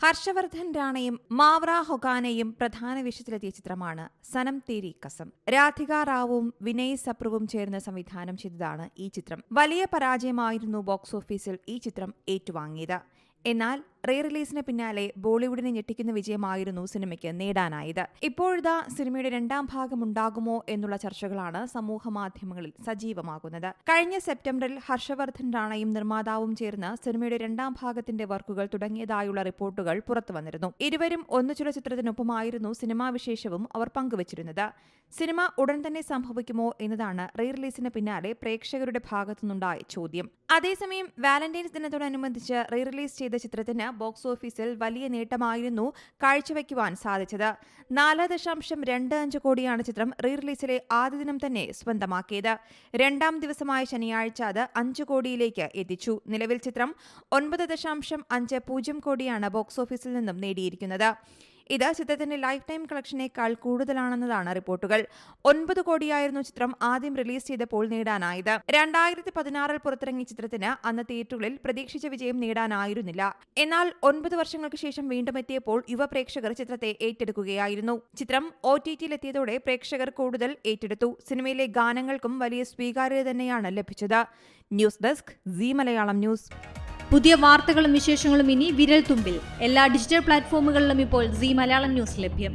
ഹർഷവർദ്ധൻ റാണയും മാവ്ര ഹൊഗാനയും പ്രധാന വേഷത്തിലെത്തിയ ചിത്രമാണ് സനം തേരി കസം. രാധിക റാവുവും വിനയ് സപ്രുവും ചേർന്ന് സംവിധാനം ചെയ്തതാണ് ഈ ചിത്രം. വലിയ പരാജയമായിരുന്നു ബോക്സ് ഓഫീസിൽ ഈ ചിത്രം ഏറ്റുവാങ്ങിയത്. എന്നാൽ റീ റിലീസിന് പിന്നാലെ ബോളിവുഡിനെ ഞെട്ടിക്കുന്ന വിജയമായിരുന്നു സിനിമയ്ക്ക് നേടാനായത്. ഇപ്പോഴിതാ സിനിമയുടെ രണ്ടാം ഭാഗം ഉണ്ടാകുമോ എന്നുള്ള ചർച്ചകളാണ് സമൂഹമാധ്യമങ്ങളിൽ സജീവമാകുന്നത്. കഴിഞ്ഞ സെപ്റ്റംബറിൽ ഹർഷവർദ്ധൻ റാണയും നിർമ്മാതാവും ചേർന്ന് സിനിമയുടെ രണ്ടാം ഭാഗത്തിന്റെ വർക്കുകൾ തുടങ്ങിയതായുള്ള റിപ്പോർട്ടുകൾ പുറത്തുവന്നിരുന്നു. ഇരുവരും ഒന്നിച്ചുള്ള ചിത്രത്തിനൊപ്പമായിരുന്നു സിനിമാ വിശേഷവും അവർ പങ്കുവച്ചിരുന്നത്. സിനിമ ഉടൻ തന്നെ സംഭവിക്കുമോ എന്നതാണ് റീ റിലീസിന് പിന്നാലെ പ്രേക്ഷകരുടെ ഭാഗത്തുനിന്നുണ്ടായ ചോദ്യം. അതേസമയം വാലന്റൈൻസ് ദിനത്തോടനുബന്ധിച്ച് റീ റിലീസ് ചെയ്ത ചിത്രത്തിന് ബോക്സ് ഓഫീസിൽ വലിയ നേട്ടമായിരുന്നു കാഴ്ചവെക്കുവാൻ സാധിച്ചത്. 4.25 കോടിയാണ് ചിത്രം റീ റിലീസിലെ ആദ്യ ദിനം തന്നെ സ്വന്തമാക്കിയത്. രണ്ടാം ദിവസമായ ശനിയാഴ്ച അത് 5 കോടിയിലേക്ക് എത്തിച്ചു. നിലവിൽ ചിത്രം 9.50 കോടിയാണ് ബോക്സ് ഓഫീസിൽ നിന്നും നേടിയിരിക്കുന്നത്. ഇത് ചിത്രത്തിന്റെ ലൈഫ് ടൈം കളക്ഷനേക്കാൾ കൂടുതലാണെന്നതാണ് റിപ്പോർട്ടുകൾ. 9 കോടിയായിരുന്നു ചിത്രം ആദ്യം റിലീസ് ചെയ്തപ്പോൾ നേടാനായത്. 2016 പുറത്തിറങ്ങിയ ചിത്രത്തിന് അന്ന് തിയേറ്ററുകളിൽ പ്രതീക്ഷിച്ച വിജയം നേടാനായിരുന്നില്ല. എന്നാൽ 9 വർഷങ്ങൾക്ക് ശേഷം വീണ്ടും എത്തിയപ്പോൾ യുവ പ്രേക്ഷകർ ചിത്രത്തെ ഏറ്റെടുക്കുകയായിരുന്നു. ചിത്രം OTT-യിലെത്തിയതോടെ പ്രേക്ഷകർ കൂടുതൽ ഏറ്റെടുത്തു. സിനിമയിലെ ഗാനങ്ങൾക്കും വലിയ സ്വീകാര്യത തന്നെയാണ് ലഭിച്ചത്. News desk Zee Malayalam news. പുതിയ വാർത്തകളും വിശേഷങ്ങളും ഇനി വിരൽ തുമ്പിൽ. എല്ലാ ഡിജിറ്റൽ പ്ലാറ്റ്ഫോമുകളിലും ഇപ്പോൾ സീ മലയാളം ന്യൂസ് ലഭ്യം.